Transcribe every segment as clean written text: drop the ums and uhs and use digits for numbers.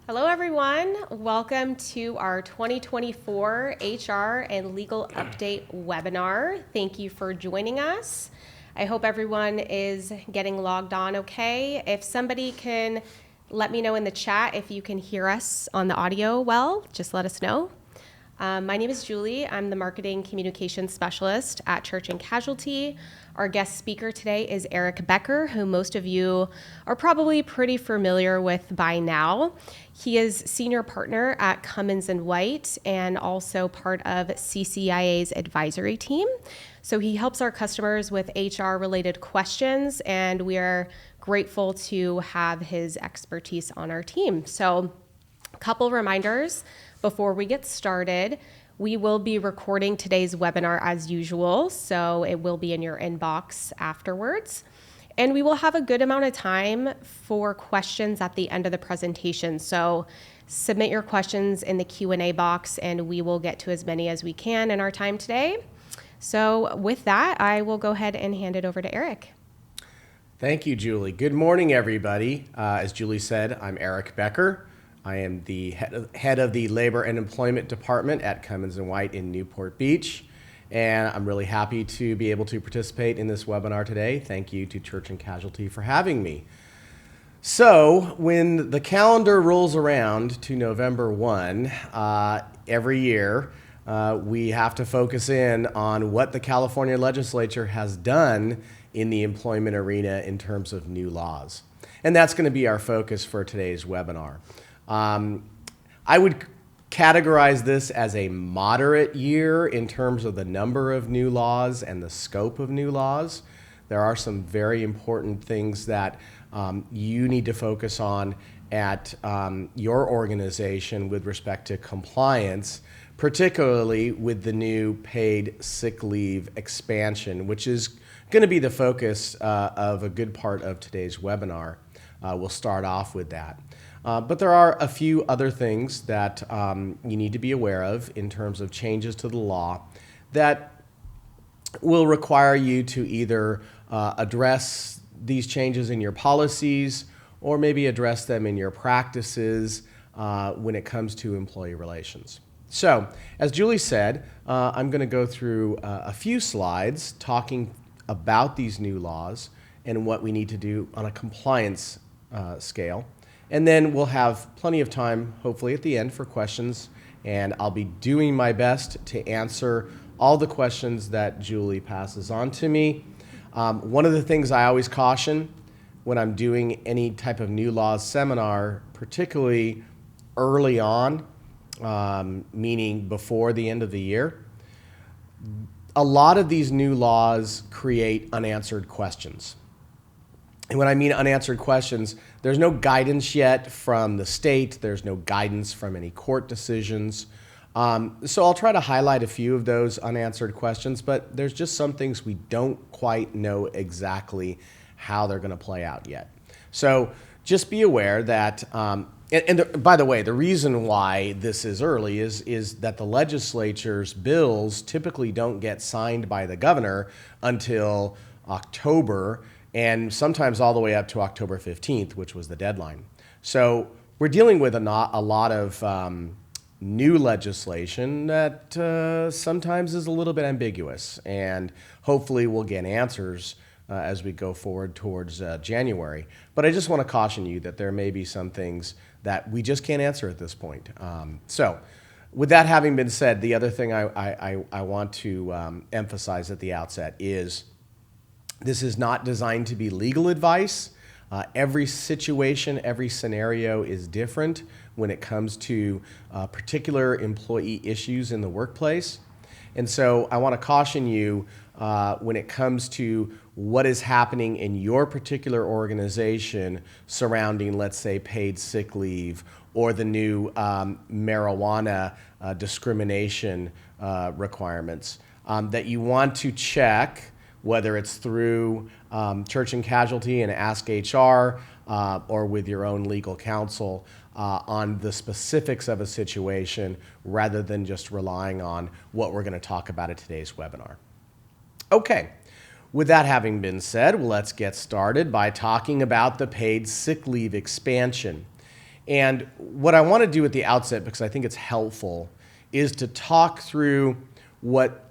Hello, everyone. Welcome to our 2024 HR and Legal Update webinar. Thank you for joining us. I hope everyone is getting logged on okay. If somebody can let me know in the chat if you can hear us on the audio well, just let us know. My name is Julie. I'm the Marketing Communications Specialist at Church Casualty. Our guest speaker today is Eric Becker, who most of you are probably pretty familiar with by now. He is Senior Partner at Cummins & White and also part of CCIA's advisory team. So he helps our customers with HR-related questions, and we are grateful to have his expertise on our team. So a couple reminders before we get started. We will be recording today's webinar as usual, so it will be in your inbox afterwards. And we will have a good amount of time for questions at the end of the presentation. So submit your questions in the Q&A box, and we will get to as many as we can in our time today. So with that, I will go ahead and hand it over to Eric. Thank you, Julie. Good morning, everybody. As Julie said, I'm Eric Becker. I am the head of the Labor and Employment Department at Cummins & White in Newport Beach, and I'm really happy to be able to participate in this webinar today. Thank you to Church & Casualty for having me. So when the calendar rolls around to November 1 every year, we have to focus in on what the California legislature has done in the employment arena in terms of new laws. And that's going to be our focus for today's webinar. I would categorize this as a moderate year in terms of the number of new laws and the scope of new laws. There are some very important things that you need to focus on at your organization with respect to compliance, particularly with the new paid sick leave expansion, which is going to be the focus of a good part of today's webinar. We'll start off with that. But there are a few other things that you need to be aware of in terms of changes to the law that will require you to either address these changes in your policies or maybe address them in your practices when it comes to employee relations. So, as Julie said, I'm going to go through a few slides talking about these new laws and what we need to do on a compliance scale. And then we'll have plenty of time, hopefully, at the end for questions. And I'll be doing my best to answer all the questions that Julie passes on to me. One of the things I always caution when I'm doing any type of new laws seminar, particularly early on, meaning before the end of the year, a lot of these new laws create unanswered questions. And when I mean unanswered questions, there's no guidance yet from the state. There's no guidance from any court decisions. So I'll try to highlight a few of those unanswered questions, but there's just some things we don't quite know exactly how they're going to play out yet. So just be aware that, by the way, the reason why this is early is that the legislature's bills typically don't get signed by the governor until October, and sometimes all the way up to October 15th, which was the deadline. So we're dealing with a lot of new legislation that sometimes is a little bit ambiguous, and hopefully we'll get answers as we go forward towards January. But I just want to caution you that there may be some things that we just can't answer at this point. So with that having been said, the other thing I want to emphasize at the outset is this is not designed to be legal advice. Every situation, every scenario is different when it comes to particular employee issues in the workplace. And so I want to caution you when it comes to what is happening in your particular organization surrounding, let's say, paid sick leave or the new marijuana discrimination requirements, that you want to check whether it's through Church & Casualty and Ask HR or with your own legal counsel on the specifics of a situation rather than just relying on what we're going to talk about at today's webinar. Okay, with that having been said, let's get started by talking about the paid sick leave expansion. And what I want to do at the outset, because I think it's helpful, is to talk through what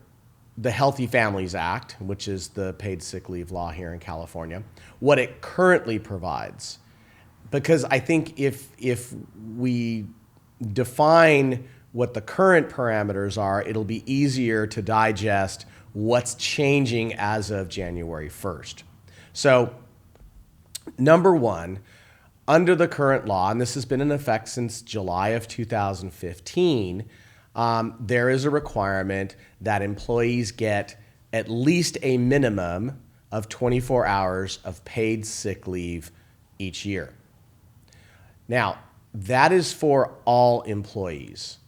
the Healthy Families Act, which is the paid sick leave law here in California, what it currently provides. Because I think if we define what the current parameters are, it'll be easier to digest what's changing as of January 1st. So, number one, under the current law, and this has been in effect since July of 2015, there is a requirement that employees get at least a minimum of 24 hours of paid sick leave each year. Now, that is for all employees,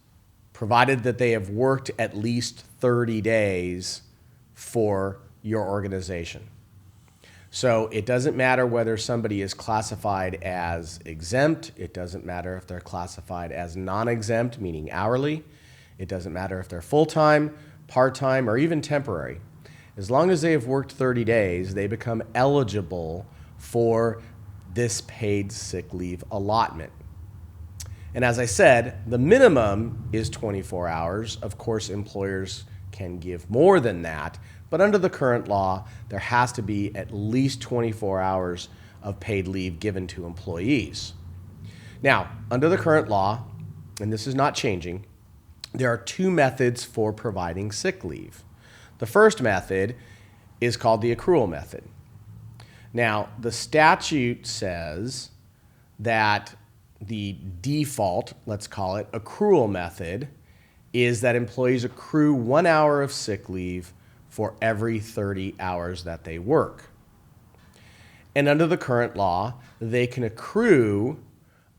provided that they have worked at least 30 days for your organization. So it doesn't matter whether somebody is classified as exempt. It doesn't matter if they're classified as non-exempt, meaning hourly. It doesn't matter if they're full-time, part-time, or even temporary. As long as they have worked 30 days, they become eligible for this paid sick leave allotment. And as I said, the minimum is 24 hours. Of course, employers can give more than that, but under the current law, there has to be at least 24 hours of paid leave given to employees. Now, under the current law, and this is not changing, there are two methods for providing sick leave. The first method is called the accrual method. Now, the statute says that the default, let's call it, accrual method is that employees accrue 1 hour of sick leave for every 30 hours that they work. And under the current law, they can accrue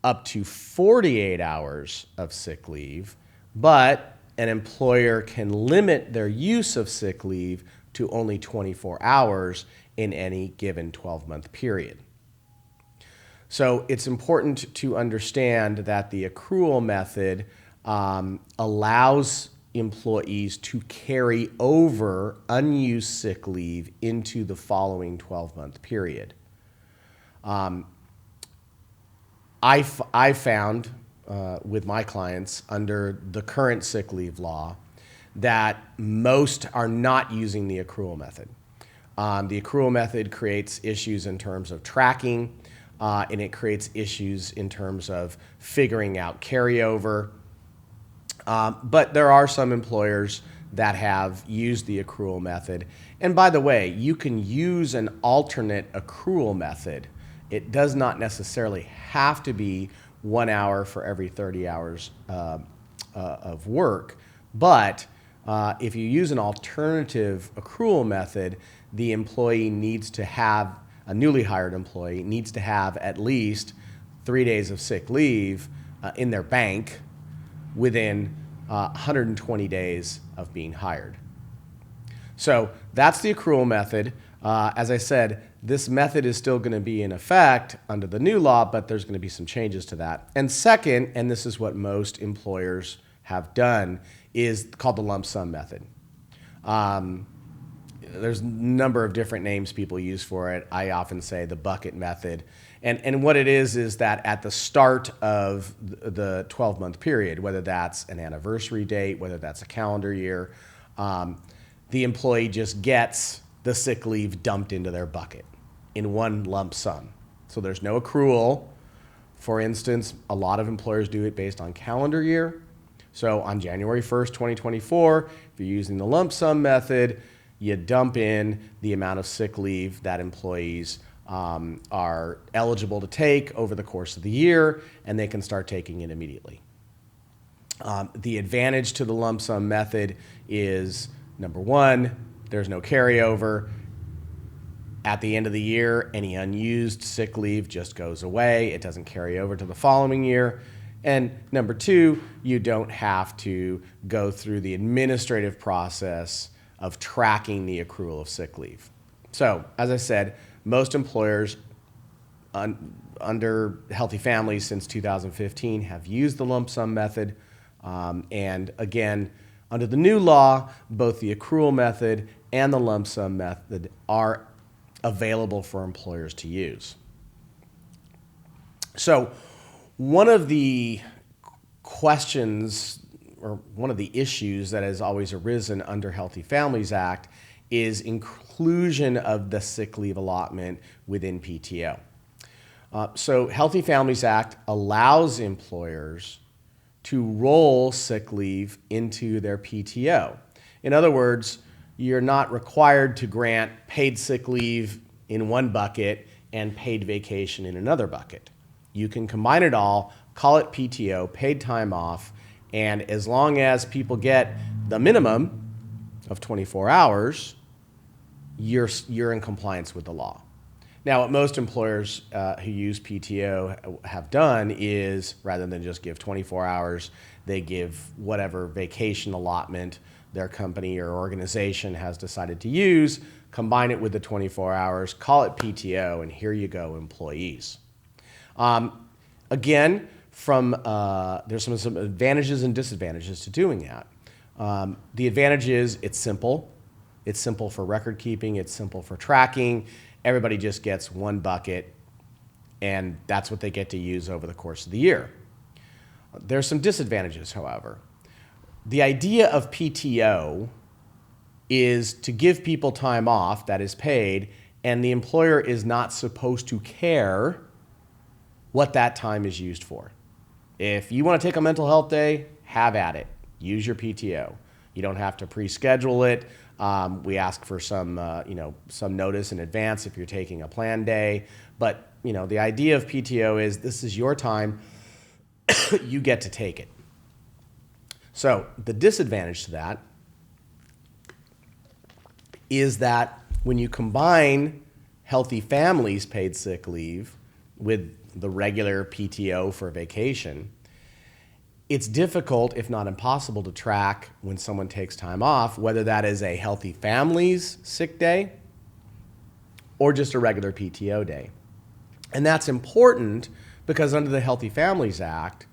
up to 48 hours of sick leave, but an employer can limit their use of sick leave to only 24 hours in any given 12-month period. So it's important to understand that the accrual method allows employees to carry over unused sick leave into the following 12-month period. I found with my clients under the current sick leave law that most are not using the accrual method. The accrual method creates issues in terms of tracking, and it creates issues in terms of figuring out carryover. But there are some employers that have used the accrual method. And by the way, you can use an alternate accrual method. It does not necessarily have to be 1 hour for every 30 hours of work. But if you use an alternative accrual method, the employee needs to have, a newly hired employee needs to have at least 3 days of sick leave in their bank within 120 days of being hired. So that's the accrual method. As I said, this method is still going to be in effect under the new law, but there's going to be some changes to that. And second, and this is what most employers have done, is called the lump sum method. There's a number of different names people use for it. I often say the bucket method. And what it is that at the start of the 12-month period, whether that's an anniversary date, whether that's a calendar year, the employee just gets the sick leave dumped into their bucket in one lump sum. So there's no accrual. For instance, a lot of employers do it based on calendar year. So on January 1st, 2024, if you're using the lump sum method, you dump in the amount of sick leave that employees are eligible to take over the course of the year, and they can start taking it immediately. The advantage to the lump sum method is, number one, there's no carryover. At the end of the year, any unused sick leave just goes away. It doesn't carry over to the following year. And number two, you don't have to go through the administrative process of tracking the accrual of sick leave. So, as I said, most employers under Healthy Families since 2015 have used the lump sum method. And again, under the new law, both the accrual method and the lump sum method are available for employers to use. So, One of the questions or one of the issues that has always arisen under Healthy Families Act is inclusion of the sick leave allotment within PTO. So Healthy Families Act allows employers to roll sick leave into their PTO. In other words, you're not required to grant paid sick leave in one bucket and paid vacation in another bucket. You can combine it all, call it PTO, paid time off, and as long as people get the minimum of 24 hours, you're in compliance with the law. Now, what most employers who use PTO have done is, rather than just give 24 hours, they give whatever vacation allotment their company or organization has decided to use, combine it with the 24 hours, call it PTO, and here you go, employees. Again, there's some advantages and disadvantages to doing that. The advantage is it's simple. It's simple for record keeping. It's simple for tracking. Everybody just gets one bucket, and that's what they get to use over the course of the year. There's some disadvantages, however. The idea of PTO is to give people time off that is paid, and the employer is not supposed to care what that time is used for. If you want to take a mental health day, have at it. Use your PTO. You don't have to pre-schedule it. We ask for some notice in advance if you're taking a planned day. But the idea of PTO is this is your time. You get to take it. So the disadvantage to that is that when you combine Healthy Families paid sick leave with the regular PTO for vacation, it's difficult, if not impossible, to track when someone takes time off, whether that is a Healthy Families sick day or just a regular PTO day. And that's important because under the Healthy Families Act,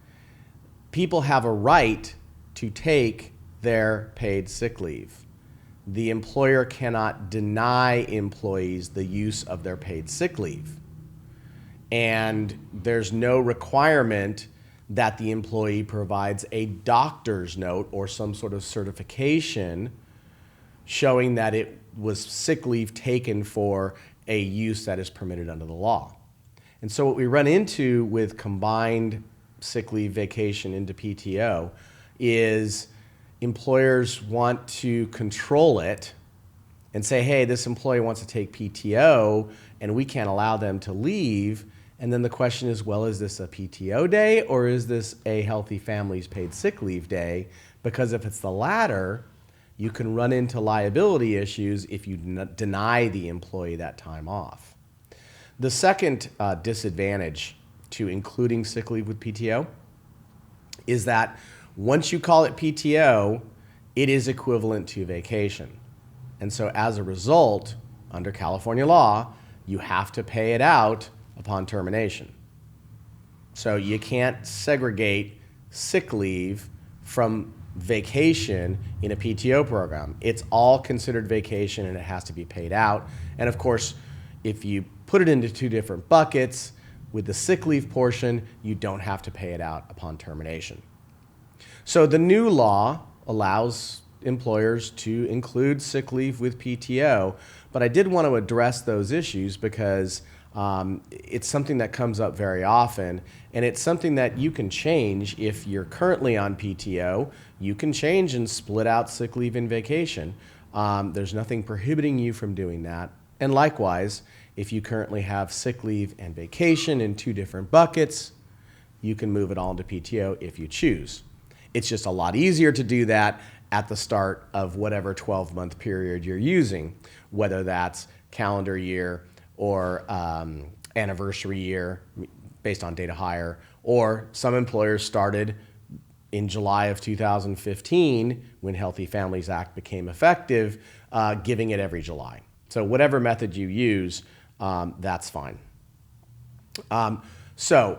people have a right to take their paid sick leave. The employer cannot deny employees the use of their paid sick leave. And there's no requirement that the employee provides a doctor's note or some sort of certification showing that it was sick leave taken for a use that is permitted under the law. And so what we run into with combined sick leave vacation into PTO is employers want to control it and say, hey, this employee wants to take PTO and we can't allow them to leave. And then the question is, well, is this a PTO day or is this a Healthy Families paid sick leave day? Because if it's the latter, you can run into liability issues if you deny the employee that time off. The second disadvantage to including sick leave with PTO is that once you call it PTO, it is equivalent to vacation. And so as a result, under California law, you have to pay it out upon termination. So you can't segregate sick leave from vacation in a PTO program. It's all considered vacation and it has to be paid out. And of course, if you put it into two different buckets, with the sick leave portion, you don't have to pay it out upon termination. So the new law allows employers to include sick leave with PTO, but I did want to address those issues because it's something that comes up very often, and it's something that you can change if you're currently on PTO. You can change and split out sick leave and vacation. There's nothing prohibiting you from doing that. And likewise, if you currently have sick leave and vacation in two different buckets, you can move it all into PTO if you choose. It's just a lot easier to do that at the start of whatever 12-month period you're using, whether that's calendar year or anniversary year based on date of hire, or some employers started in July of 2015 when Healthy Families Act became effective, giving it every July. So whatever method you use, that's fine. So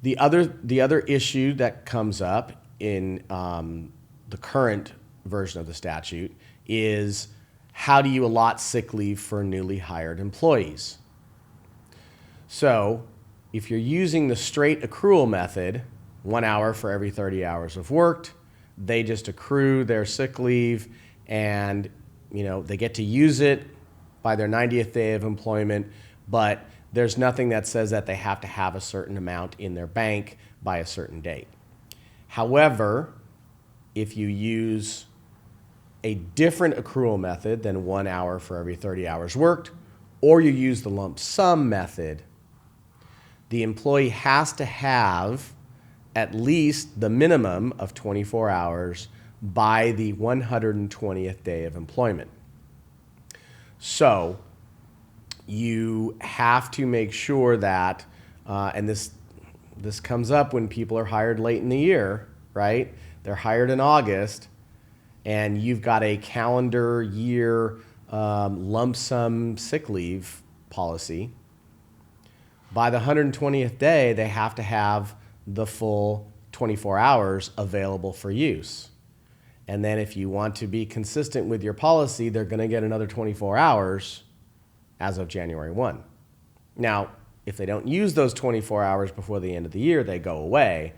the other issue that comes up in the current version of the statute is how do you allot sick leave for newly hired employees? So If you're using the straight accrual method, 1 hour for every 30 hours of worked, they just accrue their sick leave and they get to use it by their 90th day of employment, but there's nothing that says that they have to have a certain amount in their bank by a certain date. However, if you use a different accrual method than 1 hour for every 30 hours worked, or you use the lump sum method, the employee has to have at least the minimum of 24 hours by the 120th day of employment. So you have to make sure that, and this comes up when people are hired late in the year, right? They're hired in August, and you've got a calendar year lump sum sick leave policy. By the 120th day, they have to have the full 24 hours available for use. And then if you want to be consistent with your policy, they're going to get another 24 hours as of January 1. Now, if they don't use those 24 hours before the end of the year, they go away.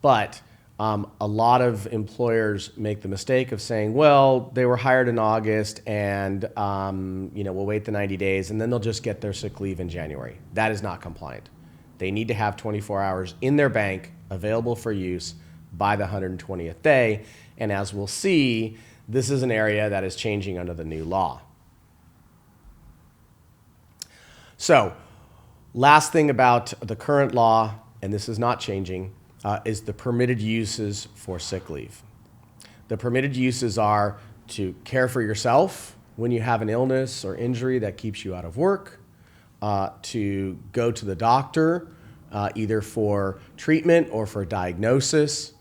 But a lot of employers make the mistake of saying, well, they were hired in August and we'll wait the 90 days and then they'll just get their sick leave in January. That is not compliant. They need to have 24 hours in their bank available for use by the 120th day. And as we'll see, this is an area that is changing under the new law. So, last thing about the current law, and this is not changing, is the permitted uses for sick leave. The permitted uses are to care for yourself when you have an illness or injury that keeps you out of work, to go to the doctor, either for treatment or for diagnosis,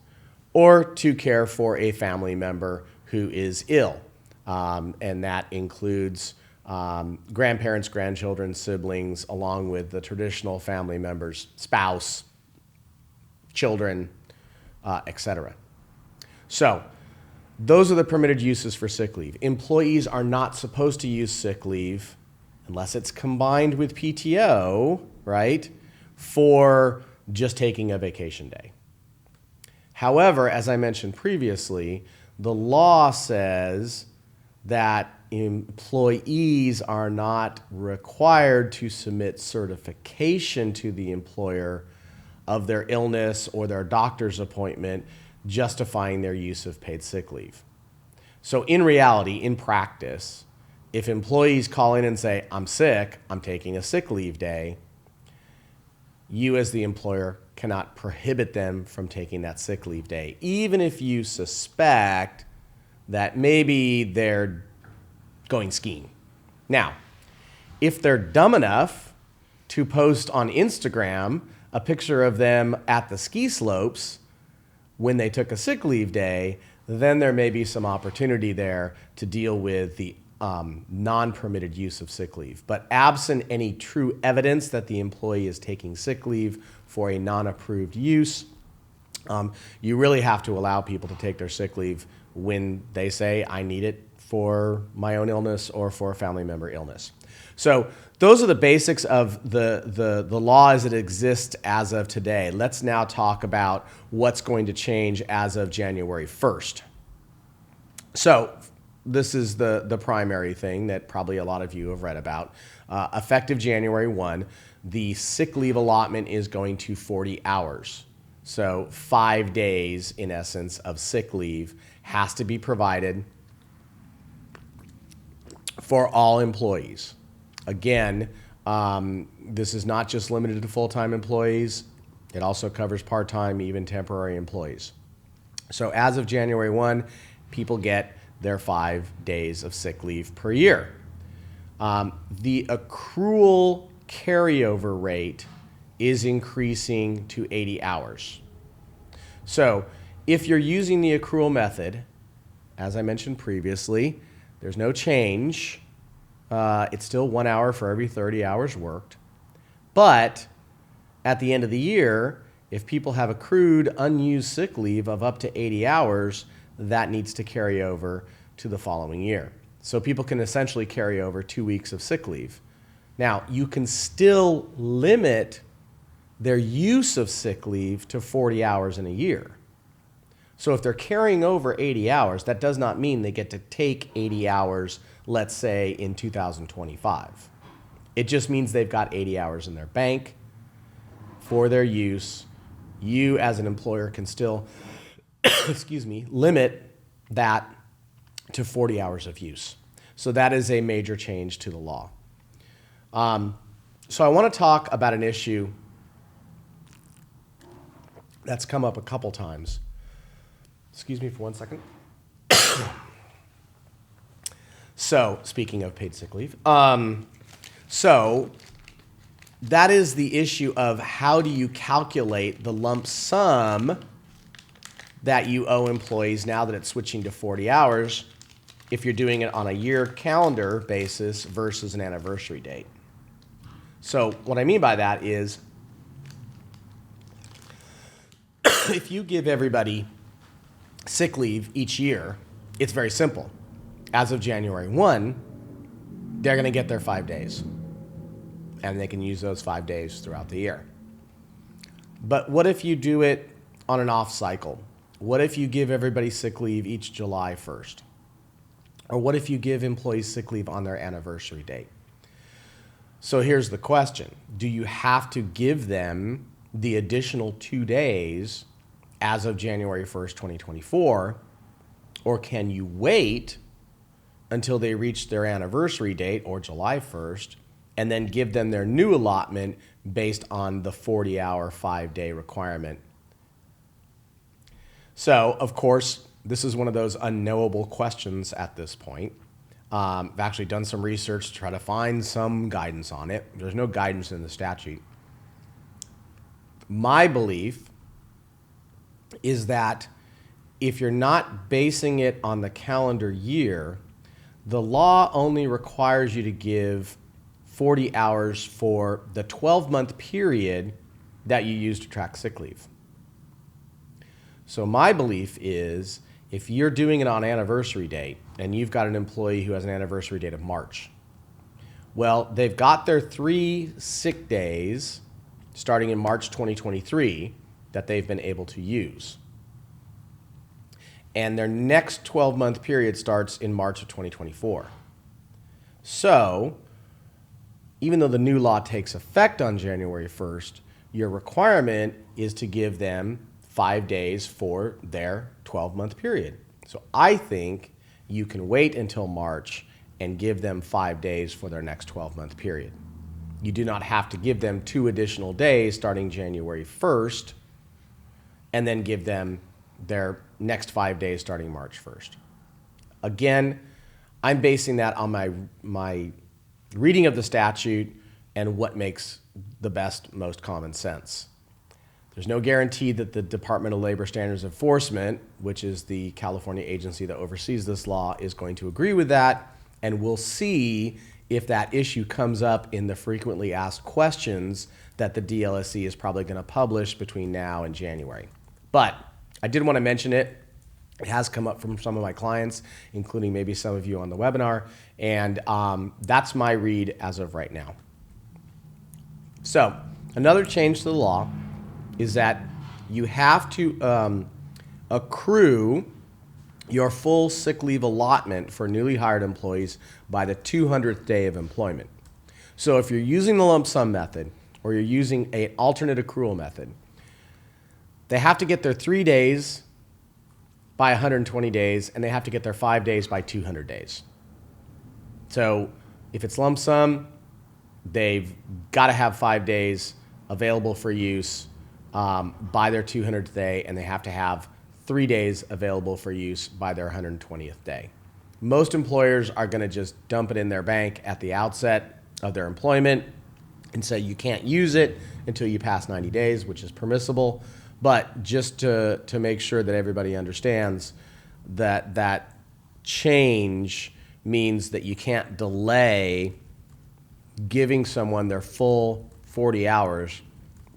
or to care for a family member who is ill. And that includes grandparents, grandchildren, siblings, along with the traditional family members, spouse, children, etc. So those are the permitted uses for sick leave. Employees are not supposed to use sick leave unless it's combined with PTO, right, for just taking a vacation day. However, as I mentioned previously, the law says that employees are not required to submit certification to the employer of their illness or their doctor's appointment justifying their use of paid sick leave. So in reality, in practice, if employees call in and say, I'm sick, I'm taking a sick leave day, you as the employer cannot prohibit them from taking that sick leave day, even if you suspect that maybe they're going skiing. Now, if they're dumb enough to post on Instagram a picture of them at the ski slopes when they took a sick leave day, then there may be some opportunity there to deal with the non-permitted use of sick leave. But absent any true evidence that the employee is taking sick leave for a non-approved use, you really have to allow people to take their sick leave when they say, I need it for my own illness or for a family member illness. So those are the basics of the law as it exists as of today. Let's now talk about what's going to change as of January 1st. So this is the primary thing that probably a lot of you have read about. Effective January 1, the sick leave allotment is going to 40 hours. So 5 days, in essence, of sick leave has to be provided for all employees. Again, this is not just limited to full-time employees. It also covers part-time, even temporary employees. So as of January 1, people get their 5 days of sick leave per year. The accrual carryover rate is increasing to 80 hours. So if you're using the accrual method, as I mentioned previously, there's no change. It's still 1 hour for every 30 hours worked. But at the end of the year, if people have accrued unused sick leave of up to 80 hours, that needs to carry over to the following year. So people can essentially carry over 2 weeks of sick leave. Now, you can still limit their use of sick leave to 40 hours in a year. So if they're carrying over 80 hours, that does not mean they get to take 80 hours, let's say, in 2025. It just means they've got 80 hours in their bank for their use. You, as an employer, can still, limit that to 40 hours of use. So that is a major change to the law. So I want to talk about an issue that's come up a couple times. Excuse me for 1 second. So, speaking of paid sick leave, so that is the issue of how do you calculate the lump sum that you owe employees now that it's switching to 40 hours if you're doing it on a year calendar basis versus an anniversary date. So what I mean by that is if you give everybody sick leave each year, it's very simple. As of January 1, they're going to get their 5 days. And they can use those 5 days throughout the year. But what if you do it on an off cycle? What if you give everybody sick leave each July 1st? Or what if you give employees sick leave on their anniversary date? So here's the question. Do you have to give them the additional 2 days as of January 1st, 2024? Or can you wait until they reach their anniversary date or July 1st and then give them their new allotment based on the 40-hour, 5-day requirement? So, of course, this is one of those unknowable questions at this point. I've actually done some research to try to find some guidance on it. There's no guidance in the statute. My belief is that if you're not basing it on the calendar year, the law only requires you to give 40 hours for the 12-month period that you use to track sick leave. So my belief is if you're doing it on anniversary date and you've got an employee who has an anniversary date of March, well, they've got their 3 sick days starting in March 2023 that they've been able to use. And their next 12-month period starts in March of 2024. So, even though the new law takes effect on January 1st, your requirement is to give them 5 days for their 12-month period. So I think you can wait until March and give them 5 days for their next 12-month period. You do not have to give them 2 additional days starting January 1st and then give them their next 5 days starting March 1st. Again, I'm basing that on my reading of the statute and what makes the best, most common sense. There's no guarantee that the Department of Labor Standards Enforcement, which is the California agency that oversees this law, is going to agree with that, and we'll see if that issue comes up in the frequently asked questions that the DLSE is probably going to publish between now and January. But I did want to mention it. It has come up from some of my clients, including maybe some of you on the webinar, and that's my read as of right now. So another change to the law is that you have to accrue your full sick leave allotment for newly hired employees by the 200th day of employment. So if you're using the lump sum method or you're using an alternate accrual method, they have to get their 3 days by 120 days, and they have to get their 5 days by 200 days. So if it's lump sum, they've got to have 5 days available for use by their 200th day, and they have to have 3 days available for use by their 120th day. Most employers are going to just dump it in their bank at the outset of their employment and say you can't use it until you pass 90 days, which is permissible. But just to make sure that everybody understands that that change means that you can't delay giving someone their full 40 hours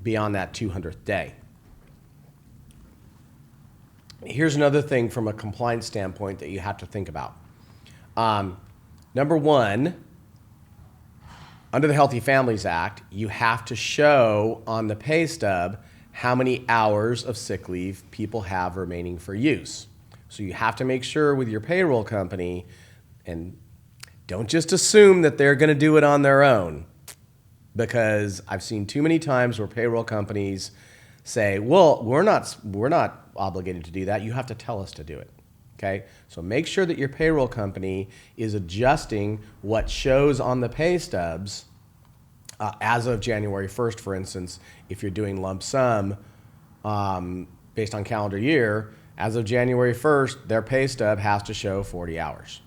beyond that 200th day. Here's another thing from a compliance standpoint that you have to think about. Number one, Under the Healthy Families Act, you have to show on the pay stub how many hours of sick leave people have remaining for use. So you have to make sure with your payroll company, and don't just assume that they're going to do it on their own, because I've seen too many times where payroll companies say, well, we're not obligated to do that. You have to tell us to do it. Okay? So make sure that your payroll company is adjusting what shows on the pay stubs as of January 1st, for instance. If you're doing lump sum based on calendar year, as of January 1st, their pay stub has to show 40 hours.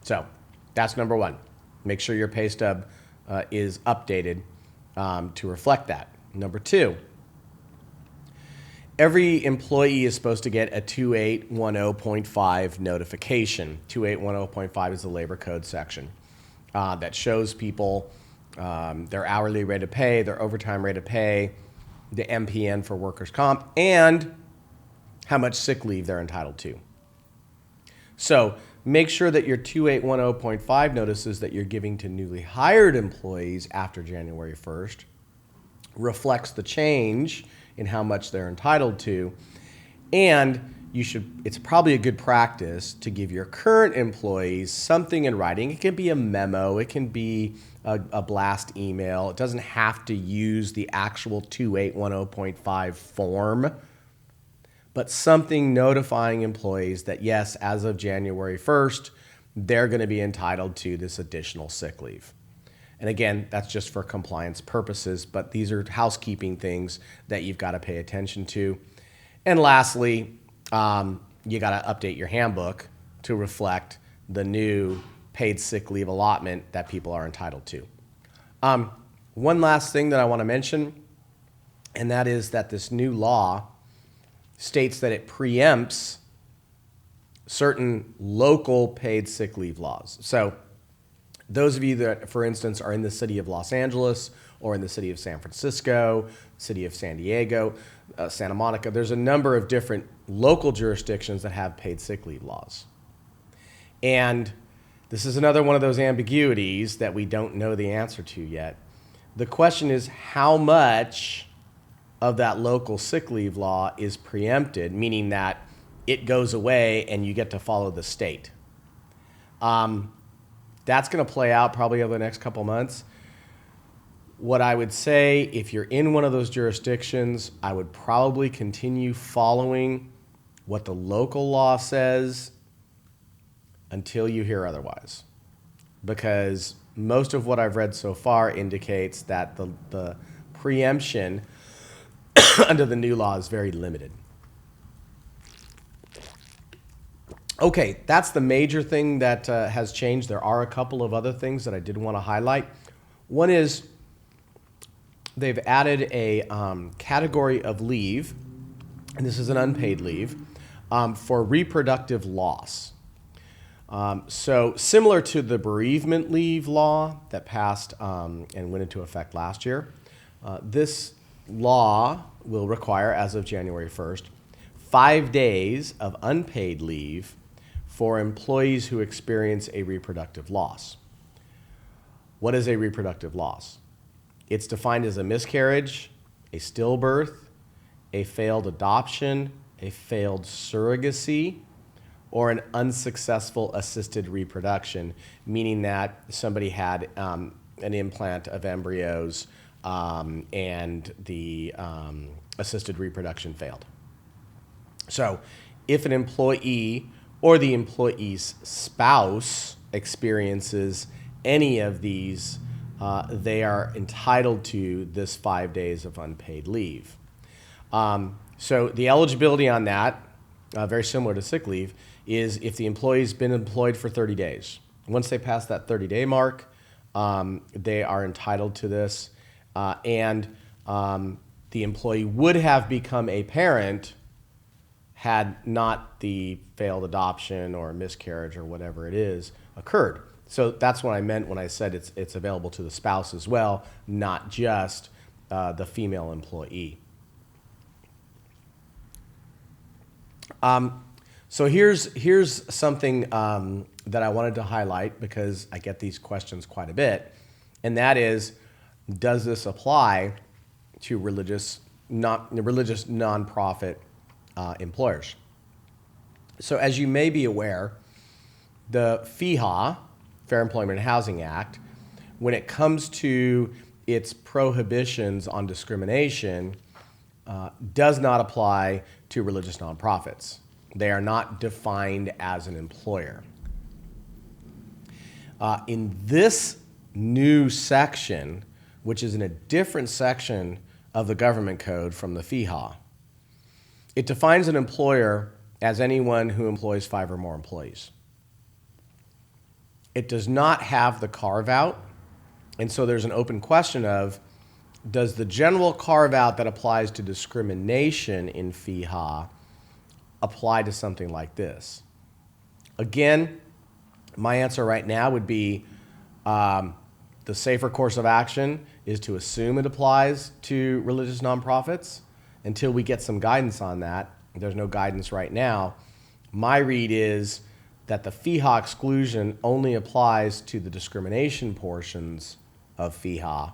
So that's number one. Make sure your pay stub is updated to reflect that. Number two, every employee is supposed to get a 2810.5 notification. 2810.5 is the labor code section that shows people their hourly rate of pay, their overtime rate of pay, the MPN for workers' comp, and how much sick leave they're entitled to. So make sure that your 2810.5 notices that you're giving to newly hired employees after January 1st reflects the change in how much they're entitled to. And it's probably a good practice to give your current employees something in writing. It can be a memo, it can be a blast email. It doesn't have to use the actual 2810.5 form, but something notifying employees that yes, as of January 1st, they're going to be entitled to this additional sick leave. And again, that's just for compliance purposes, but these are housekeeping things that you've got to pay attention to. And lastly, you got to update your handbook to reflect the new paid sick leave allotment that people are entitled to. One last thing that I want to mention, and that is that this new law states that it preempts certain local paid sick leave laws. So those of you that, for instance, are in the city of Los Angeles or in the city of San Francisco, city of San Diego, Santa Monica, there's a number of different local jurisdictions that have paid sick leave laws. And this is another one of those ambiguities that we don't know the answer to yet. The question is, how much of that local sick leave law is preempted, meaning that it goes away and you get to follow the state? That's going to play out probably over the next couple months. What I would say, if you're in one of those jurisdictions, I would probably continue following what the local law says until you hear otherwise. Because most of what I've read so far indicates that the preemption under the new law is very limited. Okay, that's the major thing that has changed. There are a couple of other things that I did want to highlight. One is they've added a category of leave, and this is an unpaid leave, for reproductive loss. So similar to the bereavement leave law that passed and went into effect last year, this law will require, as of January 1st, 5 days of unpaid leave for employees who experience a reproductive loss. What is a reproductive loss? It's defined as a miscarriage, a stillbirth, a failed adoption, a failed surrogacy, or an unsuccessful assisted reproduction, meaning that somebody had an implant of embryos and the assisted reproduction failed. So if an employee or the employee's spouse experiences any of these, they are entitled to this 5 days of unpaid leave. So the eligibility on that, very similar to sick leave, is if the employee's been employed for 30 days. Once they pass that 30-day mark, they are entitled to this, and the employee would have become a parent had not the failed adoption or miscarriage or whatever it is occurred. So that's what I meant when I said it's available to the spouse as well, not just the female employee. So here's something that I wanted to highlight because I get these questions quite a bit, And that is, does this apply to religious nonprofit employers? So as you may be aware, the FEHA, Fair Employment and Housing Act, when it comes to its prohibitions on discrimination, does not apply to religious nonprofits. They are not defined as an employer. In this new section, which is in a different section of the government code from the FEHA, it defines an employer as anyone who employs 5 or more employees. It does not have the carve-out, and so there's an open question of, does the general carve-out that applies to discrimination in FEHA apply to something like this? Again, my answer right now would be the safer course of action is to assume it applies to religious nonprofits until we get some guidance on that. There's no guidance right now. My read is that the FEHA exclusion only applies to the discrimination portions of FEHA,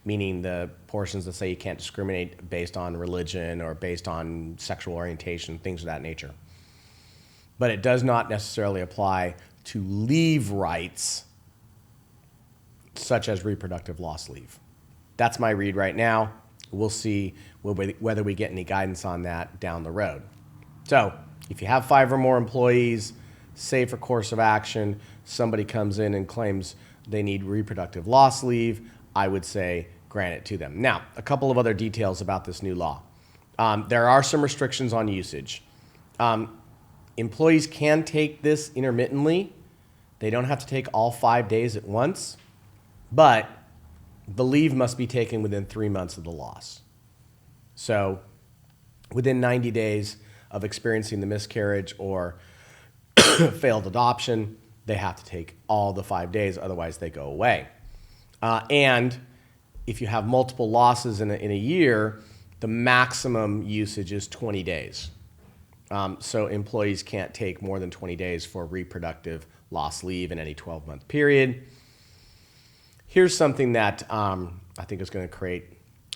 meaning the portions that say you can't discriminate based on religion or based on sexual orientation, things of that nature. But it does not necessarily apply to leave rights such as reproductive loss leave. That's my read right now. We'll see whether we get any guidance on that down the road. So if you have 5 or more employees, safer course of action, somebody comes in and claims they need reproductive loss leave, I would say grant it to them. Now, a couple of other details about this new law. There are some restrictions on usage. Employees can take this intermittently. They don't have to take all 5 days at once, but the leave must be taken within 3 months of the loss. So within 90 days of experiencing the miscarriage or failed adoption, they have to take all the 5 days, otherwise they go away. And if you have multiple losses in a year, the maximum usage is 20 days. So employees can't take more than 20 days for reproductive loss leave in any 12-month period. Here's something that I think is going to create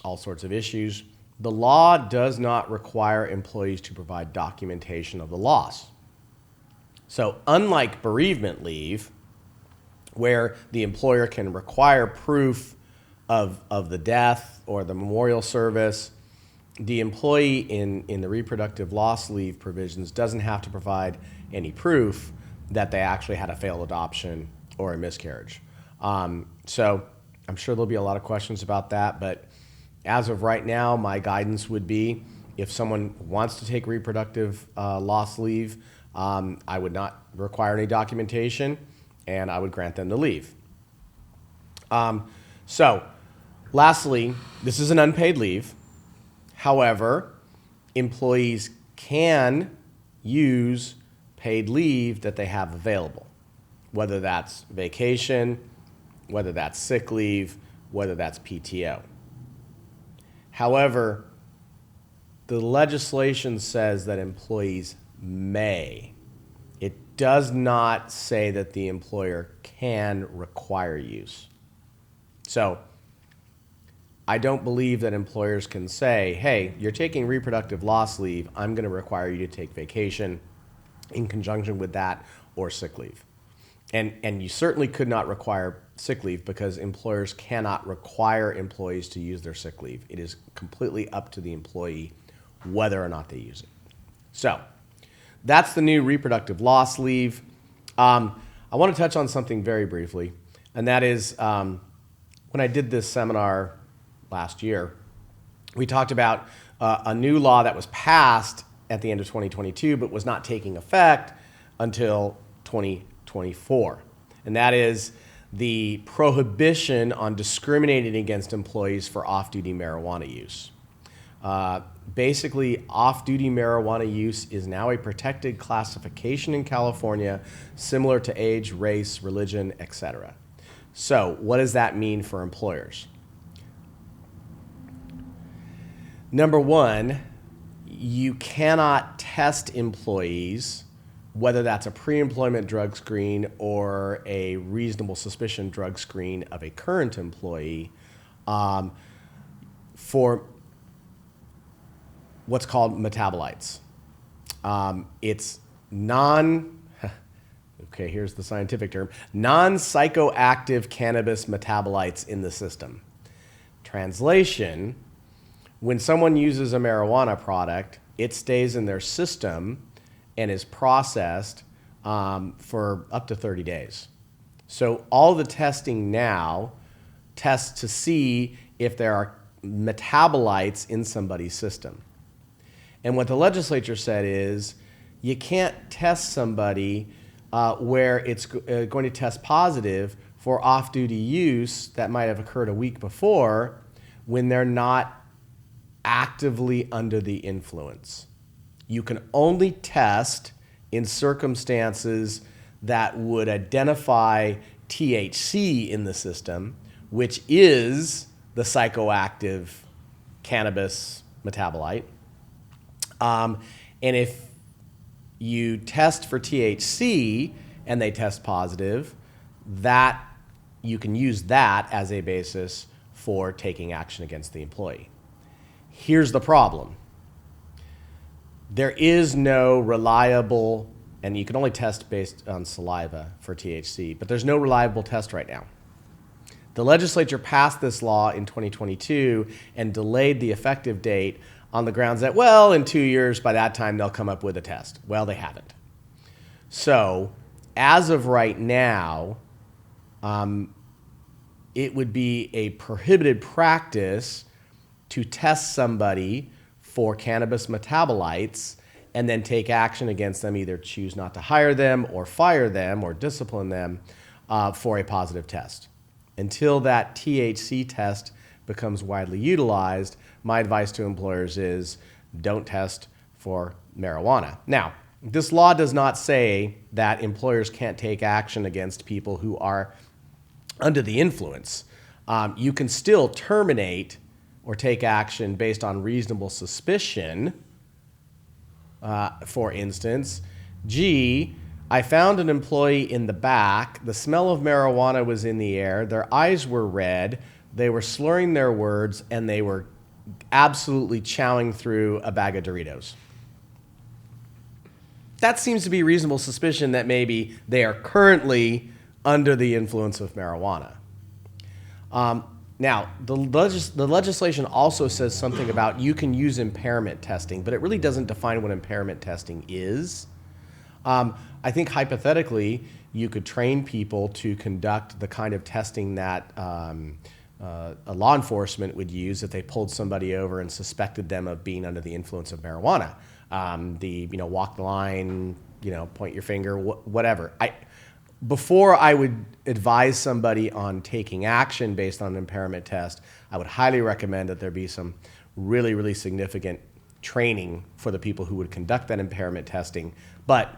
all sorts of issues. The law does not require employees to provide documentation of the loss. So unlike bereavement leave, where the employer can require proof of the death or the memorial service, the employee in the reproductive loss leave provisions doesn't have to provide any proof that they actually had a failed adoption or a miscarriage. So I'm sure there'll be a lot of questions about that, but as of right now, my guidance would be if someone wants to take reproductive loss leave, I would not require any documentation, and I would grant them the leave. So lastly, this is an unpaid leave. However, employees can use paid leave that they have available, whether that's vacation, whether that's sick leave, whether that's PTO. However, the legislation says that employees may. It does not say that the employer can require use. So I don't believe that employers can say, hey, you're taking reproductive loss leave, I'm going to require you to take vacation in conjunction with that or sick leave. And you certainly could not require sick leave because employers cannot require employees to use their sick leave. It is completely up to the employee whether or not they use it. So that's the new reproductive loss leave. I want to touch on something very briefly, and that is when I did this seminar last year, we talked about a new law that was passed at the end of 2022 but was not taking effect until 2024, and that is the prohibition on discriminating against employees for off-duty marijuana use. Basically, off-duty marijuana use is now a protected classification in California, similar to age, race, religion, etc. So what does that mean for employers? Number one, you cannot test employees whether that's a pre-employment drug screen or a reasonable suspicion drug screen of a current employee, for what's called metabolites. It's okay, here's the scientific term, non-psychoactive cannabis metabolites in the system. Translation, when someone uses a marijuana product, it stays in their system and is processed for up to 30 days. So all the testing now tests to see if there are metabolites in somebody's system. And what the legislature said is you can't test somebody where it's going to test positive for off-duty use that might have occurred a week before when they're not actively under the influence. You can only test in circumstances that would identify THC in the system, which is the psychoactive cannabis metabolite. And if you test for THC and they test positive, that you can use that as a basis for taking action against the employee. Here's the problem. There is no reliable, and you can only test based on saliva for THC, but there's no reliable test right now. The legislature passed this law in 2022 and delayed the effective date on the grounds that, well, in 2 years, by that time, they'll come up with a test. Well, they haven't. So, as of right now, it would be a prohibited practice to test somebody for cannabis metabolites and then take action against them, either choose not to hire them or fire them or discipline them for a positive test. Until that THC test becomes widely utilized, my advice to employers is don't test for marijuana. Now, this law does not say that employers can't take action against people who are under the influence. You can still terminate or take action based on reasonable suspicion. For instance, I found an employee in the back. The smell of marijuana was in the air. Their eyes were red. They were slurring their words, and they were absolutely chowing through a bag of Doritos. That seems to be reasonable suspicion that maybe they are currently under the influence of marijuana. Now, the legislation also says something about you can use impairment testing, but it really doesn't define what impairment testing is. I think hypothetically, you could train people to conduct the kind of testing that a law enforcement would use if they pulled somebody over and suspected them of being under the influence of marijuana. Walk the line, point your finger, whatever. Before I would advise somebody on taking action based on an impairment test, I would highly recommend that there be some really, really significant training for the people who would conduct that impairment testing. But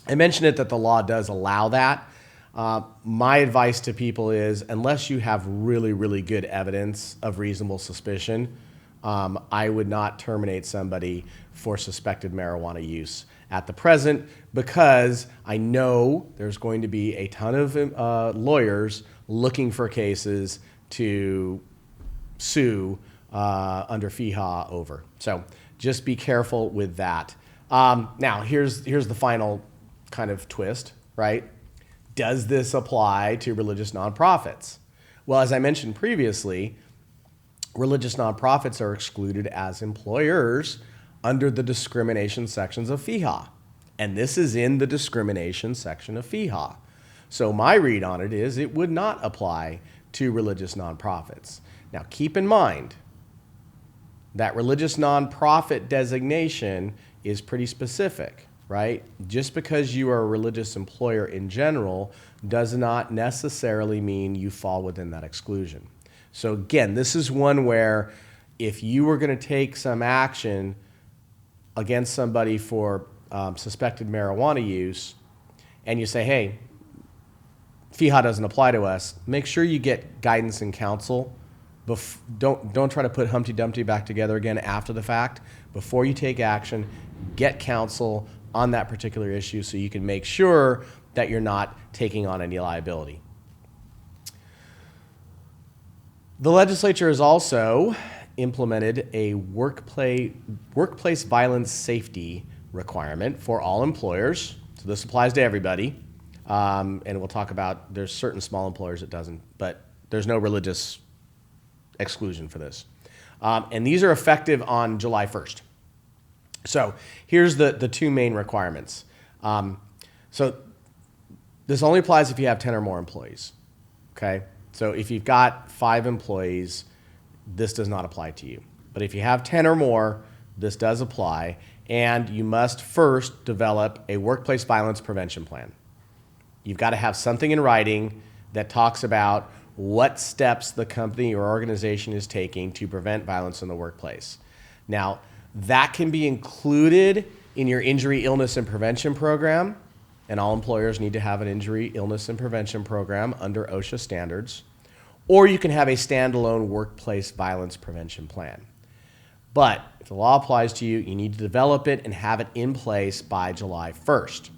I mentioned it that the law does allow that. My advice to people is, unless you have really, really good evidence of reasonable suspicion, I would not terminate somebody for suspected marijuana use at the present, because I know there's going to be a ton of lawyers looking for cases to sue under FEHA over. So just be careful with that. Now, here's the final kind of twist, right? Does this apply to religious nonprofits? Well, as I mentioned previously, religious nonprofits are excluded as employers under the discrimination sections of FEHA. And this is in the discrimination section of FEHA. So my read on it is it would not apply to religious nonprofits. Now keep in mind that religious nonprofit designation is pretty specific, right? Just because you are a religious employer in general does not necessarily mean you fall within that exclusion. So again, this is one where if you were going to take some action against somebody for suspected marijuana use, and you say, hey, FEHA doesn't apply to us, make sure you get guidance and counsel. Don't try to put Humpty Dumpty back together again after the fact. Before you take action, get counsel, on that particular issue so you can make sure that you're not taking on any liability. The legislature has also implemented a workplace violence safety requirement for all employers. So this applies to everybody. And we'll talk about, there's certain small employers it doesn't, but there's no religious exclusion for this. And these are effective on July 1st. So here's the two main requirements. So this only applies if you have 10 or more employees, okay? So if you've got 5 employees, this does not apply to you. But if you have 10 or more, this does apply, and you must first develop a workplace violence prevention plan. You've got to have something in writing that talks about what steps the company or organization is taking to prevent violence in the workplace. Now, that can be included in your injury, illness, and prevention program, and all employers need to have an injury, illness, and prevention program under OSHA standards, or you can have a standalone workplace violence prevention plan. But if the law applies to you, you need to develop it and have it in place by July 1st.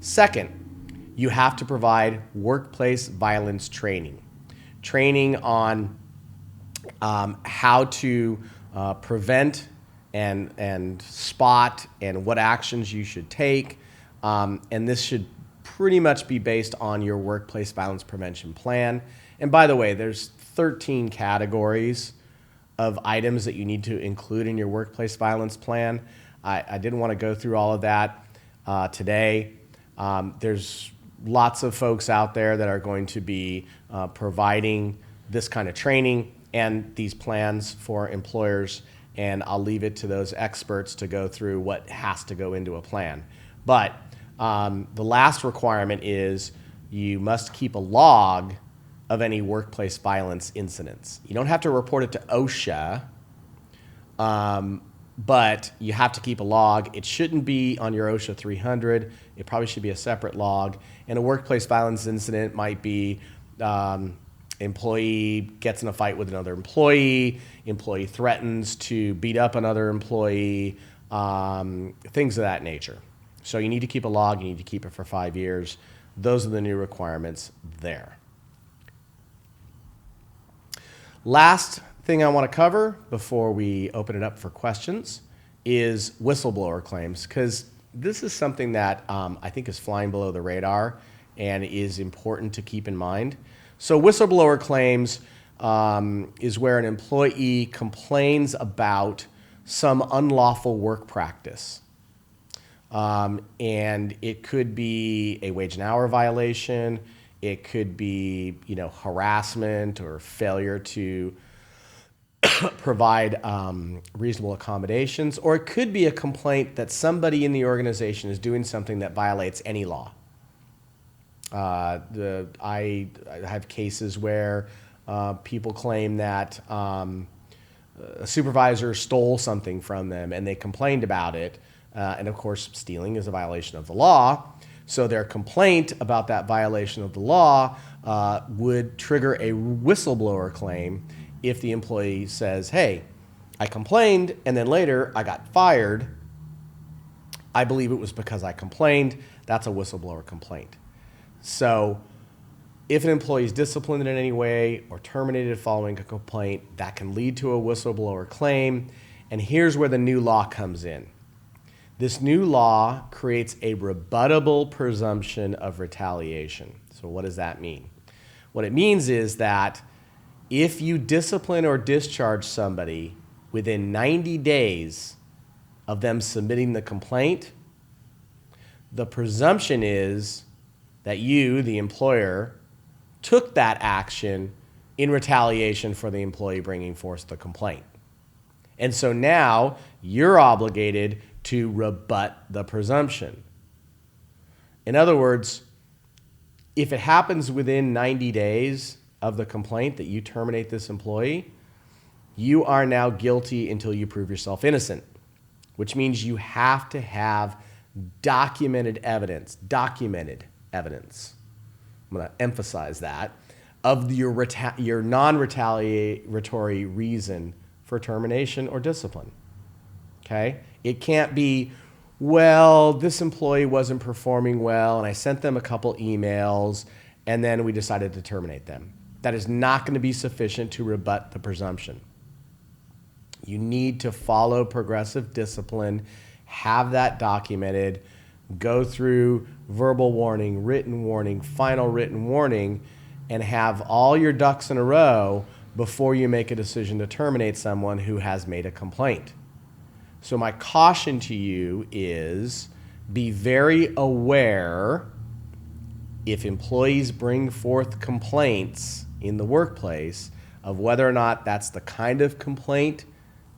Second, you have to provide workplace violence training. Training on how to prevent and spot and what actions you should take. And this should pretty much be based on your workplace violence prevention plan. And by the way, there's 13 categories of items that you need to include in your workplace violence plan. I didn't want to go through all of that today. There's lots of folks out there that are going to be providing this kind of training and these plans for employers, and I'll leave it to those experts to go through what has to go into a plan. But the last requirement is you must keep a log of any workplace violence incidents. You don't have to report it to OSHA, but you have to keep a log. It shouldn't be on your OSHA 300. It probably should be a separate log. And a workplace violence incident might be employee gets in a fight with another employee threatens to beat up another employee, things of that nature. So you need to keep a log. You need to keep it for 5 years. Those are the new requirements there. Last thing I want to cover before we open it up for questions is whistleblower claims, because this is something that I think is flying below the radar and is important to keep in mind. So whistleblower claims is where an employee complains about some unlawful work practice. And it could be a wage and hour violation. It could be, harassment or failure to provide reasonable accommodations, or it could be a complaint that somebody in the organization is doing something that violates any law. I have cases where people claim that a supervisor stole something from them and they complained about it. And of course, stealing is a violation of the law. So their complaint about that violation of the law would trigger a whistleblower claim if the employee says, hey, I complained and then later I got fired. I believe it was because I complained. That's a whistleblower complaint. So if an employee is disciplined in any way or terminated following a complaint, that can lead to a whistleblower claim. And here's where the new law comes in. This new law creates a rebuttable presumption of retaliation. So what does that mean? What it means is that if you discipline or discharge somebody within 90 days of them submitting the complaint, the presumption is that you, the employer, took that action in retaliation for the employee bringing forth the complaint. And so now you're obligated to rebut the presumption. In other words, if it happens within 90 days of the complaint that you terminate this employee, you are now guilty until you prove yourself innocent, which means you have to have documented evidence. I'm going to emphasize that, of your non-retaliatory reason for termination or discipline. Okay? It can't be, well, this employee wasn't performing well, and I sent them a couple emails, and then we decided to terminate them. That is not going to be sufficient to rebut the presumption. You need to follow progressive discipline, have that documented, go through verbal warning, written warning, final written warning, and have all your ducks in a row before you make a decision to terminate someone who has made a complaint. So my caution to you is be very aware if employees bring forth complaints in the workplace of whether or not that's the kind of complaint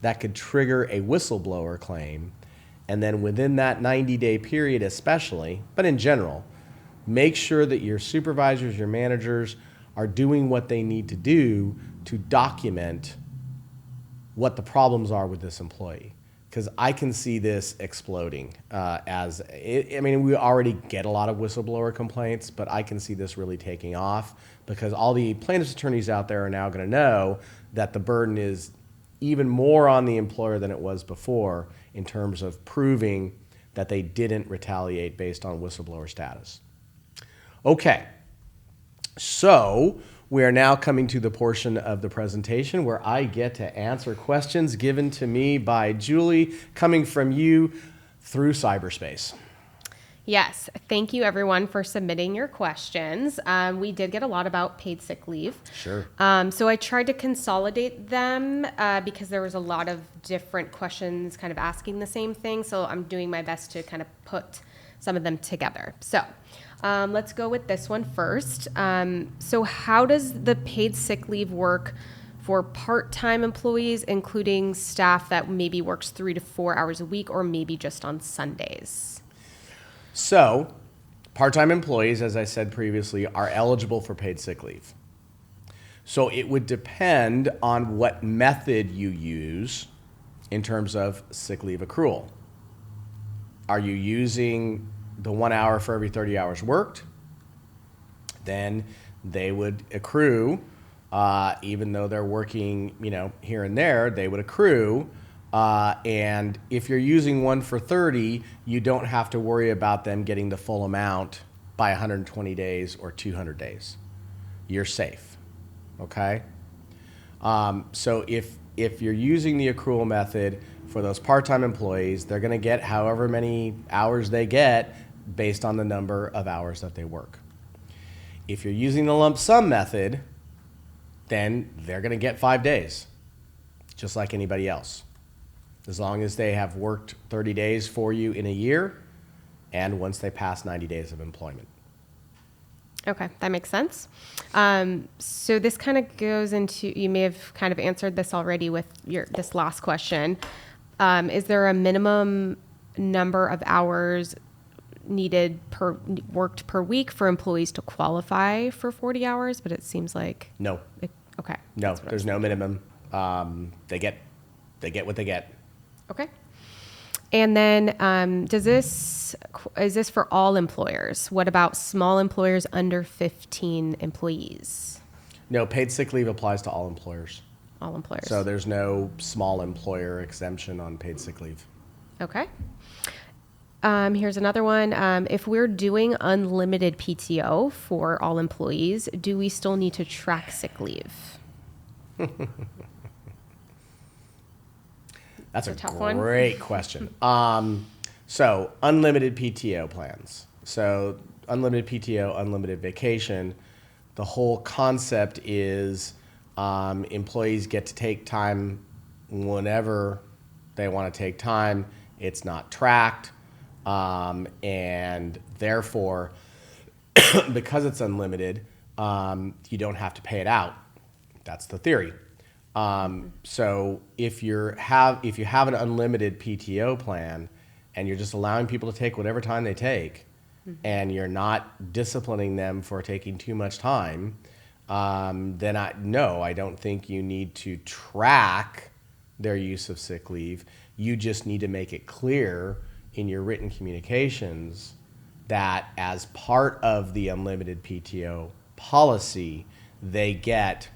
that could trigger a whistleblower claim. And then within that 90-day period especially, but in general, make sure that your supervisors, your managers are doing what they need to do to document what the problems are with this employee. Because I can see this exploding we already get a lot of whistleblower complaints, but I can see this really taking off because all the plaintiffs' attorneys out there are now going to know that the burden is even more on the employer than it was before in terms of proving that they didn't retaliate based on whistleblower status. Okay, so we are now coming to the portion of the presentation where I get to answer questions given to me by Julie, coming from you through cyberspace. Yes, thank you everyone for submitting your questions. We did get a lot about paid sick leave. Sure. So I tried to consolidate them because there was a lot of different questions kind of asking the same thing. So I'm doing my best to kind of put some of them together. So let's go with this one first. So how does the paid sick leave work for part-time employees, including staff that maybe works 3 to 4 hours a week or maybe just on Sundays? So, part-time employees, as I said previously, are eligible for paid sick leave. So it would depend on what method you use in terms of sick leave accrual. Are you using the 1 hour for every 30 hours worked? Then they would accrue, even though they're working, here and there, they would accrue. And if you're using one for 30, you don't have to worry about them getting the full amount by 120 days or 200 days. You're safe, okay? So if you're using the accrual method for those part-time employees, they're gonna get however many hours they get based on the number of hours that they work. If you're using the lump sum method, then they're gonna get 5 days, just like anybody else, as long as they have worked 30 days for you in a year and once they pass 90 days of employment. Okay, that makes sense. So this kind of goes into, you may have kind of answered this already with this last question. Is there a minimum number of hours needed worked per week for employees to qualify for 40 hours? But it seems like No. Okay. No, there's no minimum. They get what they get. Okay. And then is this for all employers? What about small employers under 15 employees? No, paid sick leave applies to all employers. All employers. So there's no small employer exemption on paid sick leave. Okay. Here's another one. If we're doing unlimited PTO for all employees, do we still need to track sick leave? That's a tough one. great question. So unlimited PTO plans. So unlimited PTO, unlimited vacation. The whole concept is employees get to take time whenever they want to take time. It's not tracked. And therefore, because it's unlimited, you don't have to pay it out. That's the theory. So if you have an unlimited PTO plan and you're just allowing people to take whatever time they take, and you're not disciplining them for taking too much time, then I don't think you need to track their use of sick leave. You just need to make it clear in your written communications that as part of the unlimited PTO policy, they get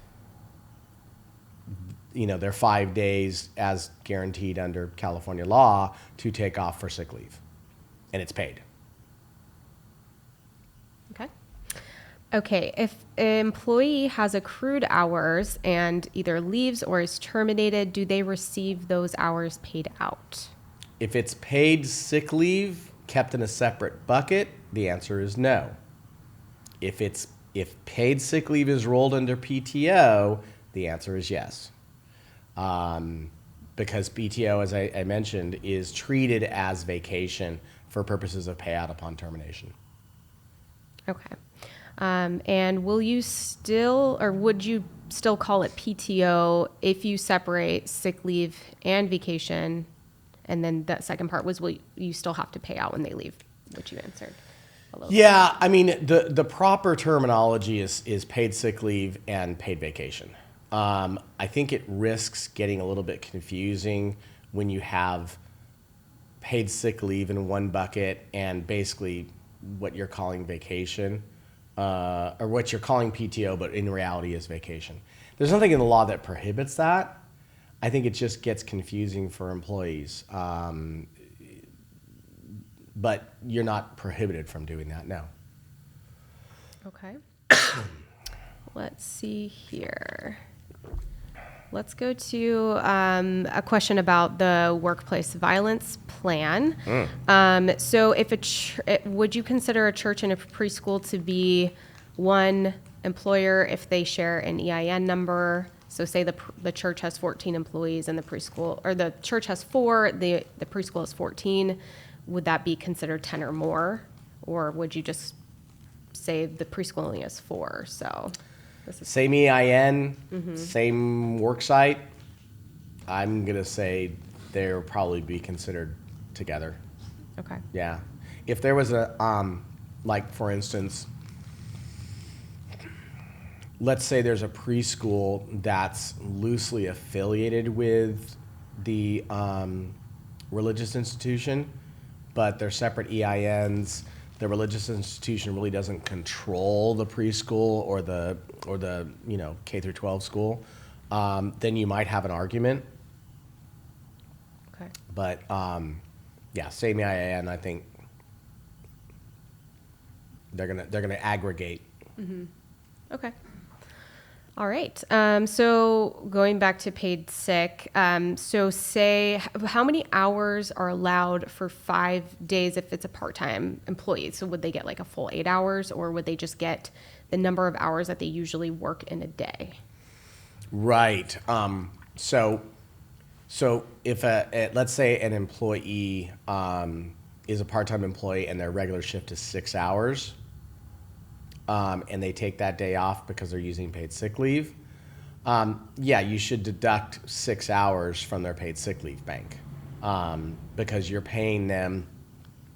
their 5 days as guaranteed under California law to take off for sick leave. and it's paid. Okay. Okay, if an employee has accrued hours and either leaves or is terminated, do they receive those hours paid out? If it's paid sick leave kept in a separate bucket, the answer is no. If paid sick leave is rolled under PTO, the answer is yes. Because PTO, as I mentioned, is treated as vacation for purposes of payout upon termination. Okay. And will you still, or would you still call it PTO if you separate sick leave and vacation? And then that second part was, will you still have to pay out when they leave, which you answered a little bit. I mean, the proper terminology is paid sick leave and paid vacation. I think it risks getting a little bit confusing when you have paid sick leave in one bucket and basically what you're calling vacation, or what you're calling PTO, but in reality is vacation. There's nothing in the law that prohibits that. I think it just gets confusing for employees. But you're not prohibited from doing that, no. Okay. Let's see here. Let's go to a question about the workplace violence plan. So if would you consider a church and a preschool to be one employer if they share an EIN number? So say the church has 14 employees and the preschool, or the church has 4, the preschool has 14. Would that be considered 10 or more? Or would you just say the preschool only has 4? So this is same EIN, same work site. I'm going to say they'll probably be considered together. okay. Yeah. If there was a, like for instance, let's say there's a preschool that's loosely affiliated with the religious institution, but they're separate EINs. The religious institution really doesn't control the preschool or the K through 12 school. Then you might have an argument. Okay. But same EIN. I think they're gonna aggregate. Okay. All right. So going back to paid sick, so say how many hours are allowed for 5 days if it's a part-time employee? So would they get like a full 8 hours, or would they just get the number of hours that they usually work in a day? Right. So if let's say an employee is a part-time employee and their regular shift is 6 hours, and they take that day off because they're using paid sick leave, you should deduct 6 hours from their paid sick leave bank, because you're paying them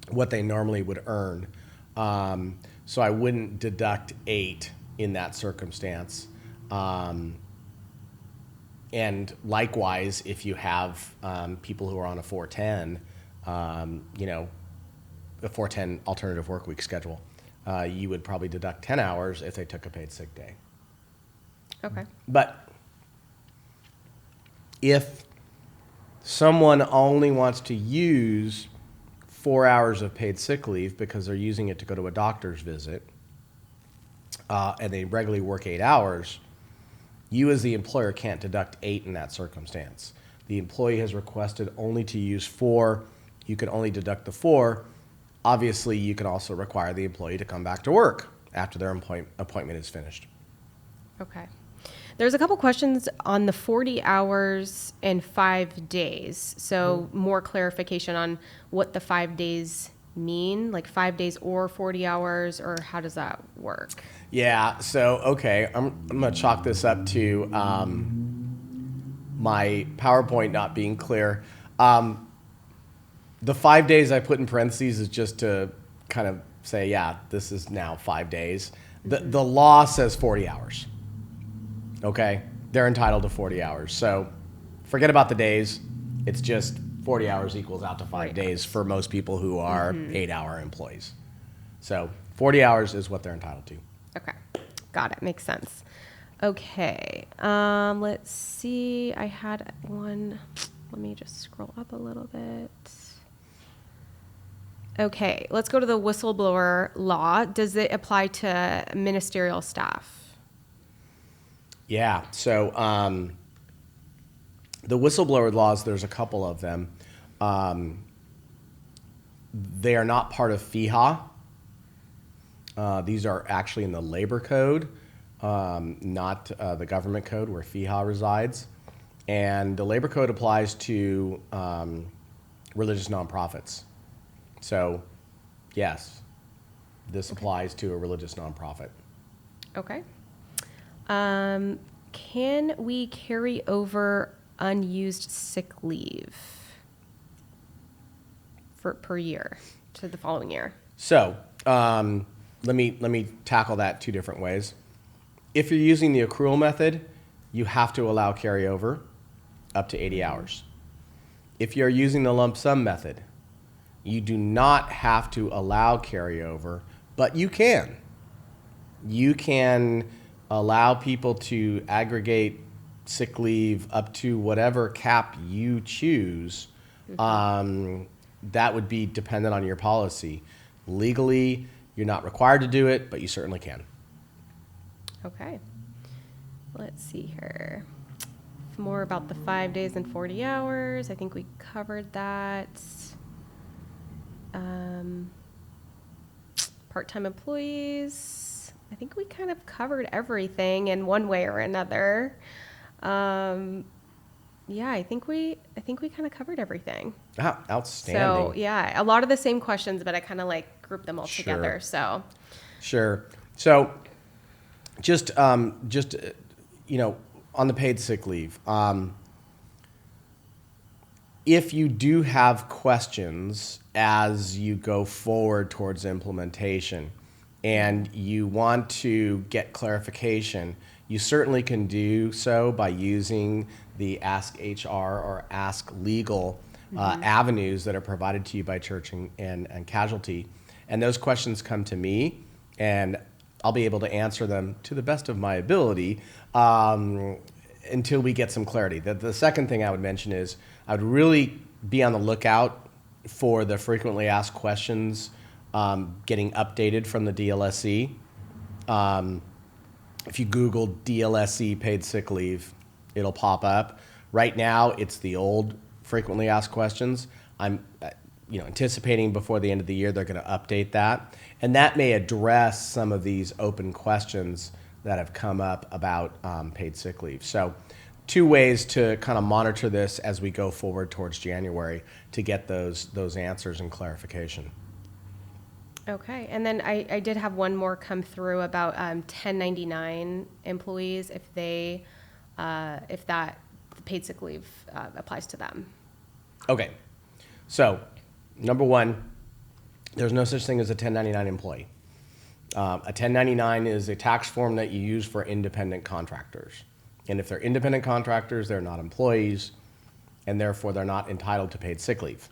what they normally would earn. So I wouldn't deduct 8 in that circumstance. And likewise, if you have people who are on a 410, a 410 alternative work week schedule, you would probably deduct 10 hours if they took a paid sick day. Okay. But if someone only wants to use 4 hours of paid sick leave because they're using it to go to a doctor's visit, and they regularly work 8 hours, you as the employer can't deduct 8 in that circumstance. The employee has requested only to use 4. You can only deduct the 4. Obviously, you can also require the employee to come back to work after their appointment is finished. Okay. There's a couple questions on the 40 hours and 5 days. So more clarification on what the 5 days mean, like 5 days or 40 hours, or how does that work? Yeah, so, okay, I'm going to chalk this up to my PowerPoint not being clear. The 5 days I put in parentheses is just to kind of say, yeah, this is now 5 days. The law says 40 hours. Okay? They're entitled to 40 hours. So forget about the days. It's just 40 hours equals out to 5 days for most people who are 8-hour employees. So 40 hours is what they're entitled to. Okay. Got it. Makes sense. Okay. Let's see. I had one. Let me just scroll up a little bit. Okay, let's go to the whistleblower law. Does it apply to ministerial staff? Yeah. So the whistleblower laws, there's a couple of them. They are not part of FEHA. These are actually in the labor code, not the government code where FEHA resides. And the labor code applies to religious nonprofits. So, yes, this applies to a religious nonprofit. Okay. Can we carry over unused sick leave per year to the following year? So, let me tackle that two different ways. If you're using the accrual method, you have to allow carryover up to 80 hours. If you're using the lump sum method, you do not have to allow carryover, but you can. You can allow people to aggregate sick leave up to whatever cap you choose. That would be dependent on your policy. Legally, you're not required to do it, but you certainly can. Okay. Let's see here. More about the 5 days and 40 hours. I think we covered that. Part-time employees. I think we kind of covered everything in one way or another. Yeah, I think we kind of covered everything. Outstanding. So yeah, a lot of the same questions, but I kind of like grouped them all together. So sure. So just you know, on the paid sick leave, if you do have questions as you go forward towards implementation and you want to get clarification, you certainly can do so by using the Ask HR or Ask Legal avenues that are provided to you by Church and Casualty. And those questions come to me, and I'll be able to answer them to the best of my ability until we get some clarity. The second thing I would mention is I would really be on the lookout for the frequently asked questions getting updated from the DLSE. If you Google DLSE paid sick leave, it'll pop up. Right now, it's the old frequently asked questions. I'm anticipating before the end of the year they're going to update that, and that may address some of these open questions that have come up about paid sick leave. So, two ways to kind of monitor this as we go forward towards January to get those answers and clarification. okay, and then I did have one more come through about 1099 employees if that paid sick leave applies to them. Okay, so number one, there's no such thing as a 1099 employee. A 1099 is a tax form that you use for independent contractors. And if they're independent contractors, they're not employees, and therefore they're not entitled to paid sick leave.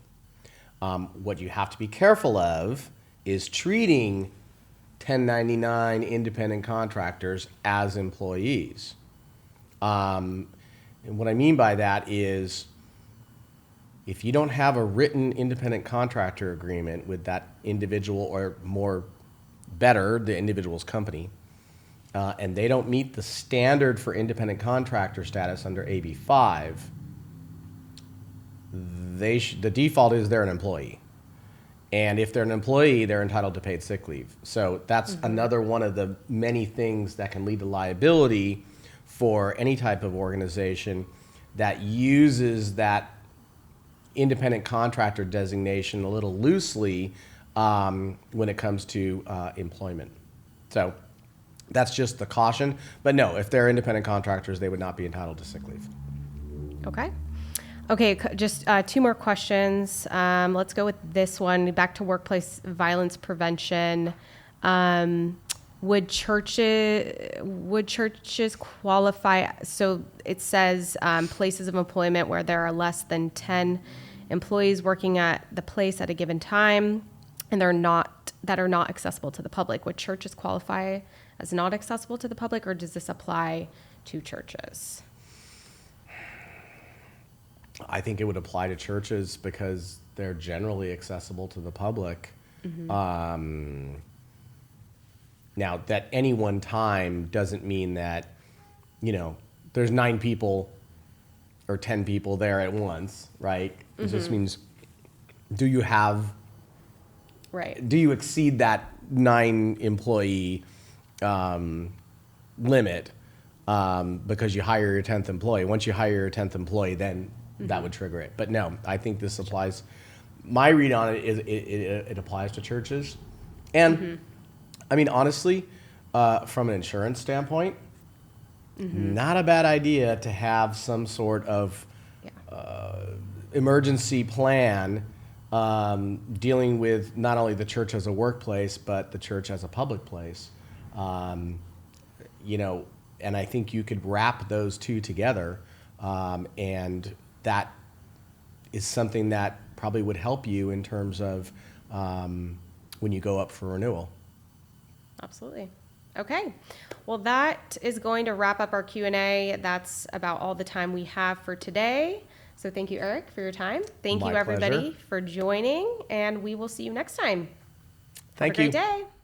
What you have to be careful of is treating 1099 independent contractors as employees. And what I mean by that is if you don't have a written independent contractor agreement with that individual, or better, the individual's company, and they don't meet the standard for independent contractor status under AB 5, the default is they're an employee. And if they're an employee, they're entitled to paid sick leave. So that's another one of the many things that can lead to liability for any type of organization that uses that independent contractor designation a little loosely when it comes to employment. So that's just the caution. But no, if they're independent contractors, they would not be entitled to sick leave. Okay. Okay, just two more questions. Let's go with this one. Back to workplace violence prevention. Would churches qualify? So it says places of employment where there are less than 10 employees working at the place at a given time, and that are not accessible to the public. Would churches qualify as not accessible to the public, or does this apply to churches? I think it would apply to churches because they're generally accessible to the public. Now, that any one time doesn't mean that, there's 9 people or 10 people there at once, right? It just means, do you exceed that 9 employee limit because you hire your 10th employee? Once you hire your 10th employee, then that would trigger it. But no, I think this applies. My read on it is it applies to churches. And I mean, honestly, from an insurance standpoint, not a bad idea to have some sort of emergency plan dealing with not only the church as a workplace, but the church as a public place. And I think you could wrap those two together, and that is something that probably would help you in terms of when you go up for renewal. Absolutely. Okay. Well, that is going to wrap up our Q&A. That's about all the time we have for today. So thank you, Eric, for your time. Thank you, everybody, for joining, and we will see you next time. Thank you. you. Have a great day.